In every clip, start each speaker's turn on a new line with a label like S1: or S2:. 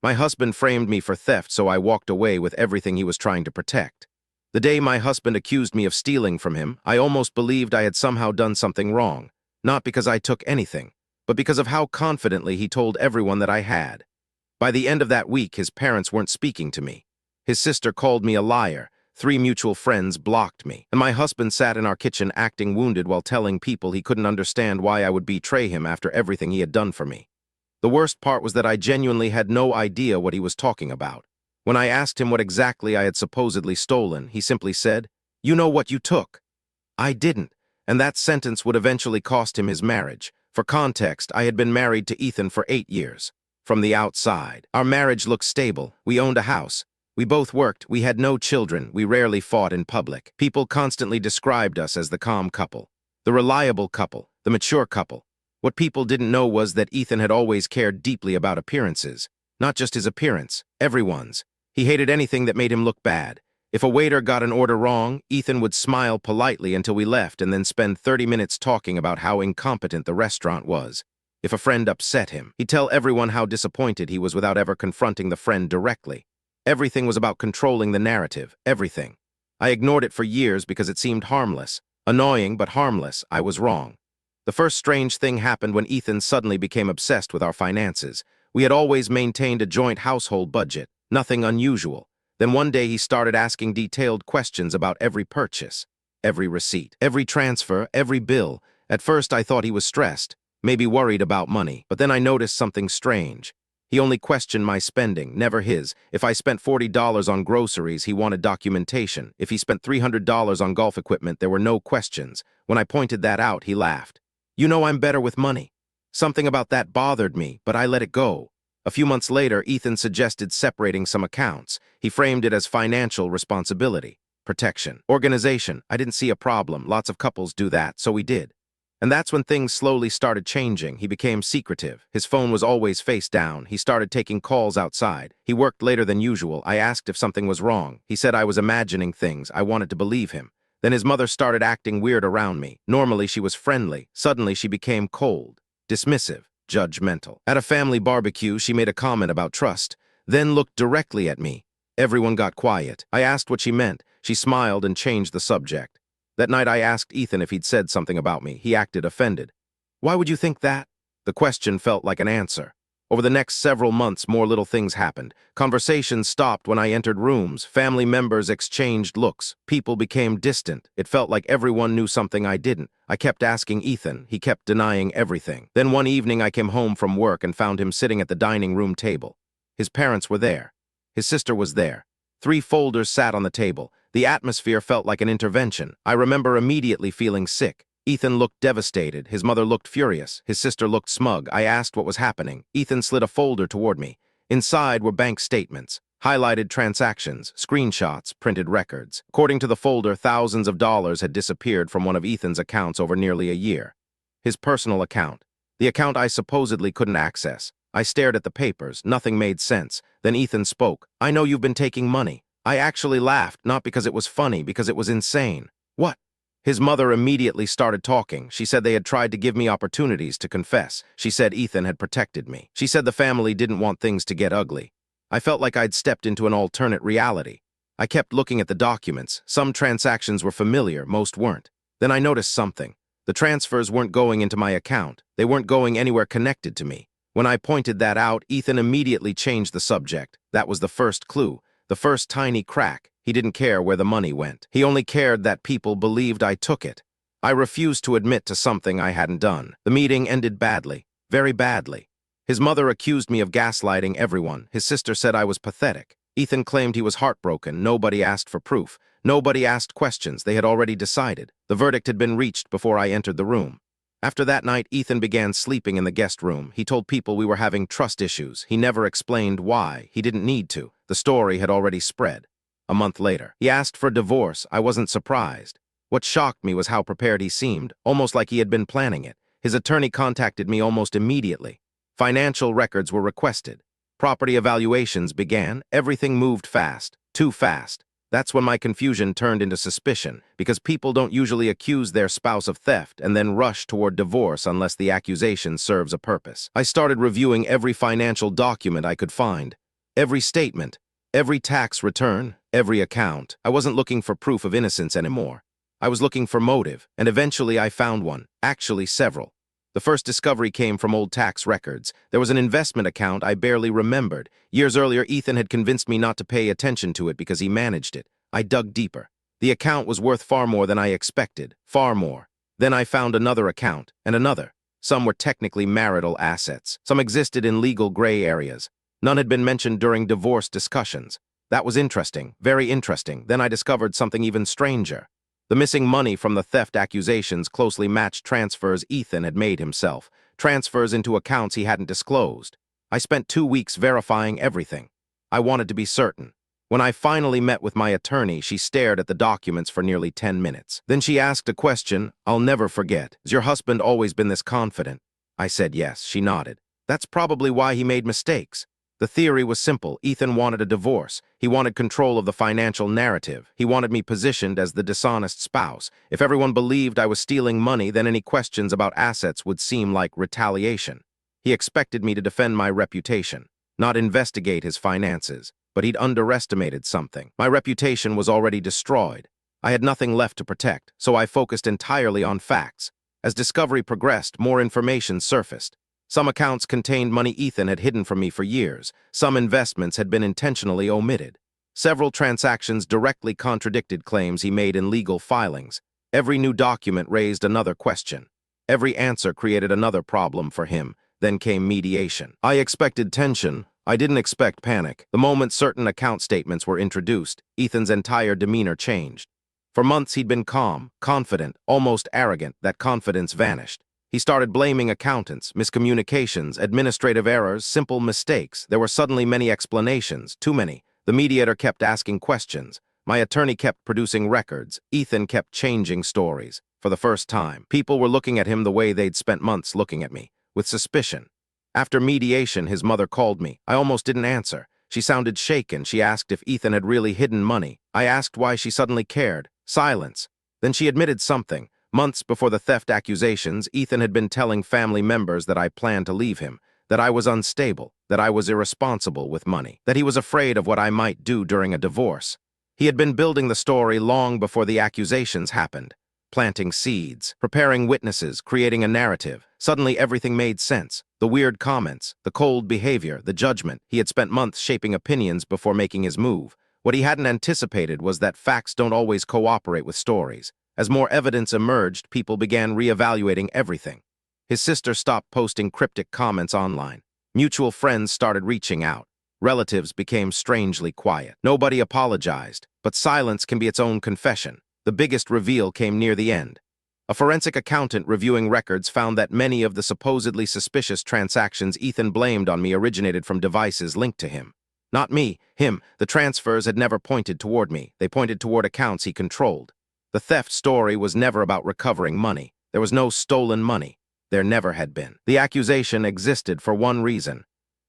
S1: My husband framed me for theft, so I walked away with everything he was trying to protect. The day my husband accused me of stealing from him, I almost believed I had somehow done something wrong, not because I took anything, but because of how confidently he told everyone that I had. By the end of that week, his parents weren't speaking to me. His sister called me a liar, 3 mutual friends blocked me, and my husband sat in our kitchen acting wounded while telling people he couldn't understand why I would betray him after everything he had done for me. The worst part was that I genuinely had no idea what he was talking about. When I asked him what exactly I had supposedly stolen, he simply said, "You know what you took." I didn't, and that sentence would eventually cost him his marriage. For context, I had been married to Ethan for 8 years. From the outside, our marriage looked stable. We owned a house. We both worked. We had no children. We rarely fought in public. People constantly described us as the calm couple, the reliable couple, the mature couple. What people didn't know was that Ethan had always cared deeply about appearances. Not just his appearance, everyone's. He hated anything that made him look bad. If a waiter got an order wrong, Ethan would smile politely until we left and then spend 30 minutes talking about how incompetent the restaurant was. If a friend upset him, he'd tell everyone how disappointed he was without ever confronting the friend directly. Everything was about controlling the narrative, everything. I ignored it for years because it seemed harmless. Annoying, but harmless. I was wrong. The first strange thing happened when Ethan suddenly became obsessed with our finances. We had always maintained a joint household budget, nothing unusual. Then one day he started asking detailed questions about every purchase, every receipt, every transfer, every bill. At first I thought he was stressed, maybe worried about money, but then I noticed something strange. He only questioned my spending, never his. If I spent $40 on groceries, he wanted documentation. If he spent $300 on golf equipment, there were no questions. When I pointed that out, he laughed. "You know I'm better with money." Something about that bothered me, but I let it go. A few months later, Ethan suggested separating some accounts. He framed it as financial responsibility, protection, organization. I didn't see a problem. Lots of couples do that, so we did. And that's when things slowly started changing. He became secretive. His phone was always face down. He started taking calls outside. He worked later than usual. I asked if something was wrong. He said I was imagining things. I wanted to believe him. Then his mother started acting weird around me. Normally she was friendly. Suddenly she became cold, dismissive, judgmental. At a family barbecue, she made a comment about trust, then looked directly at me. Everyone got quiet. I asked what she meant. She smiled and changed the subject. That night I asked Ethan if he'd said something about me. He acted offended. "Why would you think that?" The question felt like an answer. Over the next several months, more little things happened. Conversations stopped when I entered rooms. Family members exchanged looks. People became distant. It felt like everyone knew something I didn't. I kept asking Ethan. He kept denying everything. Then one evening I came home from work and found him sitting at the dining room table. His parents were there. His sister was there. 3 folders sat on the table. The atmosphere felt like an intervention. I remember immediately feeling sick. Ethan looked devastated. His mother looked furious. His sister looked smug. I asked what was happening. Ethan slid a folder toward me. Inside were bank statements, highlighted transactions, screenshots, printed records. According to the folder, thousands of dollars had disappeared from one of Ethan's accounts over nearly a year. His personal account. The account I supposedly couldn't access. I stared at the papers. Nothing made sense. Then Ethan spoke. "I know you've been taking money." I actually laughed, not because it was funny, because it was insane. "What?" His mother immediately started talking. She said they had tried to give me opportunities to confess. She said Ethan had protected me. She said the family didn't want things to get ugly. I felt like I'd stepped into an alternate reality. I kept looking at the documents. Some transactions were familiar, most weren't. Then I noticed something. The transfers weren't going into my account. They weren't going anywhere connected to me. When I pointed that out, Ethan immediately changed the subject. That was the first clue. The first tiny crack. He didn't care where the money went. He only cared that people believed I took it. I refused to admit to something I hadn't done. The meeting ended badly, very badly. His mother accused me of gaslighting everyone. His sister said I was pathetic. Ethan claimed he was heartbroken. Nobody asked for proof. Nobody asked questions. They had already decided. The verdict had been reached before I entered the room. After that night, Ethan began sleeping in the guest room. He told people we were having trust issues. He never explained why. He didn't need to. The story had already spread. A month later, he asked for a divorce. I wasn't surprised. What shocked me was how prepared he seemed, almost like he had been planning it. His attorney contacted me almost immediately. Financial records were requested. Property evaluations began. Everything moved fast, too fast. That's when my confusion turned into suspicion, because people don't usually accuse their spouse of theft and then rush toward divorce unless the accusation serves a purpose. I started reviewing every financial document I could find. Every statement, every tax return, every account. I wasn't looking for proof of innocence anymore. I was looking for motive, and eventually I found one, actually several. The first discovery came from old tax records. There was an investment account I barely remembered. Years earlier, Ethan had convinced me not to pay attention to it because he managed it. I dug deeper. The account was worth far more than I expected, far more. Then I found another account, and another. Some were technically marital assets. Some existed in legal gray areas. None had been mentioned during divorce discussions. That was interesting, very interesting. Then I discovered something even stranger. The missing money from the theft accusations closely matched transfers Ethan had made himself, transfers into accounts he hadn't disclosed. I spent 2 weeks verifying everything. I wanted to be certain. When I finally met with my attorney, she stared at the documents for nearly 10 minutes. Then she asked a question I'll never forget. Has your husband always been this confident? I said yes. She nodded. That's probably why he made mistakes. The theory was simple. Ethan wanted a divorce. He wanted control of the financial narrative. He wanted me positioned as the dishonest spouse. If everyone believed I was stealing money, then any questions about assets would seem like retaliation. He expected me to defend my reputation, not investigate his finances. But he'd underestimated something. My reputation was already destroyed. I had nothing left to protect, so I focused entirely on facts. As discovery progressed, more information surfaced. Some accounts contained money Ethan had hidden from me for years. Some investments had been intentionally omitted. Several transactions directly contradicted claims he made in legal filings. Every new document raised another question. Every answer created another problem for him. Then came mediation. I expected tension. I didn't expect panic. The moment certain account statements were introduced, Ethan's entire demeanor changed. For months he'd been calm, confident, almost arrogant. That confidence vanished. He started blaming accountants, miscommunications, administrative errors, simple mistakes. There were suddenly many explanations, too many. The mediator kept asking questions. My attorney kept producing records. Ethan kept changing stories. For the first time, people were looking at him the way they'd spent months looking at me, with suspicion. After mediation, his mother called me. I almost didn't answer. She sounded shaken. She asked if Ethan had really hidden money. I asked why she suddenly cared. Silence. Then she admitted something. Months before the theft accusations, Ethan had been telling family members that I planned to leave him, that I was unstable, that I was irresponsible with money, that he was afraid of what I might do during a divorce. He had been building the story long before the accusations happened, planting seeds, preparing witnesses, creating a narrative. Suddenly everything made sense. The weird comments, the cold behavior, the judgment. He had spent months shaping opinions before making his move. What he hadn't anticipated was that facts don't always cooperate with stories. As more evidence emerged, people began reevaluating everything. His sister stopped posting cryptic comments online. Mutual friends started reaching out. Relatives became strangely quiet. Nobody apologized, but silence can be its own confession. The biggest reveal came near the end. A forensic accountant reviewing records found that many of the supposedly suspicious transactions Ethan blamed on me originated from devices linked to him. Not me, him. The transfers had never pointed toward me. They pointed toward accounts he controlled. The theft story was never about recovering money. There was no stolen money. There never had been. The accusation existed for one reason: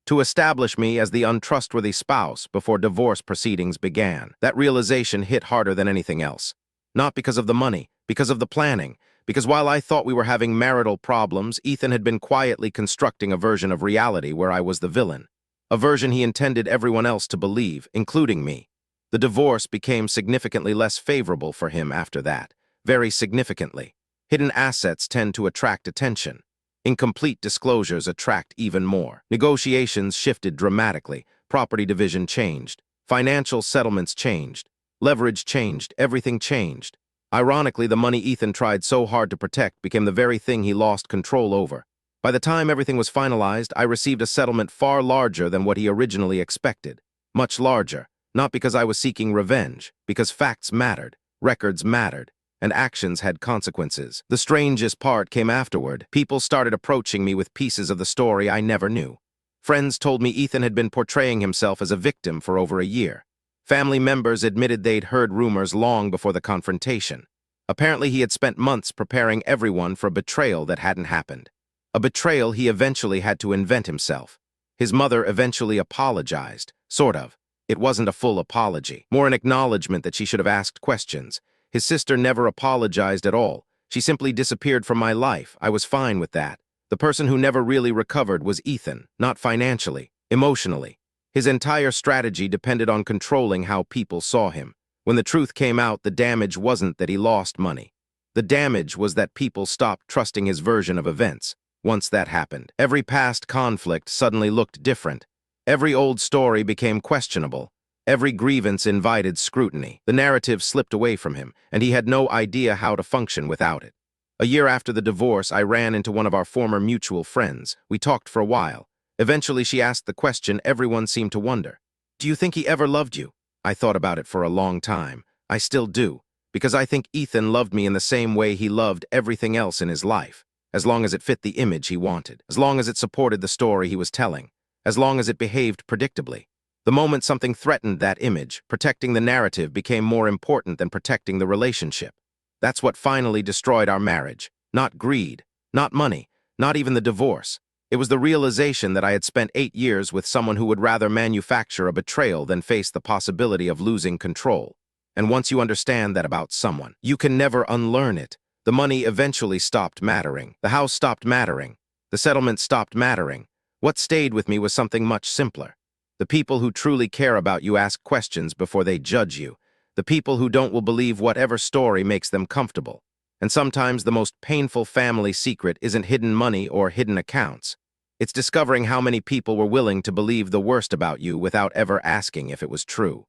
S1: to establish me as the untrustworthy spouse before divorce proceedings began. That realization hit harder than anything else. Not because of the money, because of the planning. Because while I thought we were having marital problems, Ethan had been quietly constructing a version of reality where I was the villain. A version he intended everyone else to believe, including me. The divorce became significantly less favorable for him after that. Very significantly. Hidden assets tend to attract attention. Incomplete disclosures attract even more. Negotiations shifted dramatically. Property division changed. Financial settlements changed. Leverage changed. Everything changed. Ironically, the money Ethan tried so hard to protect became the very thing he lost control over. By the time everything was finalized, I received a settlement far larger than what he originally expected. Much larger. Not because I was seeking revenge, because facts mattered, records mattered, and actions had consequences. The strangest part came afterward. People started approaching me with pieces of the story I never knew. Friends told me Ethan had been portraying himself as a victim for over a year. Family members admitted they'd heard rumors long before the confrontation. Apparently he had spent months preparing everyone for a betrayal that hadn't happened. A betrayal he eventually had to invent himself. His mother eventually apologized, sort of. It wasn't a full apology, more an acknowledgement that she should have asked questions. His sister never apologized at all. She simply disappeared from my life. I was fine with that. The person who never really recovered was Ethan, not financially, emotionally. His entire strategy depended on controlling how people saw him. When the truth came out, the damage wasn't that he lost money. The damage was that people stopped trusting his version of events. Once that happened, every past conflict suddenly looked different. Every old story became questionable. Every grievance invited scrutiny. The narrative slipped away from him, and he had no idea how to function without it. A year after the divorce, I ran into one of our former mutual friends. We talked for a while. Eventually, she asked the question everyone seemed to wonder. "Do you think he ever loved you?" I thought about it for a long time. I still do, because I think Ethan loved me in the same way he loved everything else in his life, as long as it fit the image he wanted, as long as it supported the story he was telling, as long as it behaved predictably. The moment something threatened that image, protecting the narrative became more important than protecting the relationship. That's what finally destroyed our marriage. Not greed, not money, not even the divorce. It was the realization that I had spent 8 years with someone who would rather manufacture a betrayal than face the possibility of losing control. And once you understand that about someone, you can never unlearn it. The money eventually stopped mattering. The house stopped mattering. The settlement stopped mattering. What stayed with me was something much simpler. The people who truly care about you ask questions before they judge you. The people who don't will believe whatever story makes them comfortable. And sometimes the most painful family secret isn't hidden money or hidden accounts. It's discovering how many people were willing to believe the worst about you without ever asking if it was true.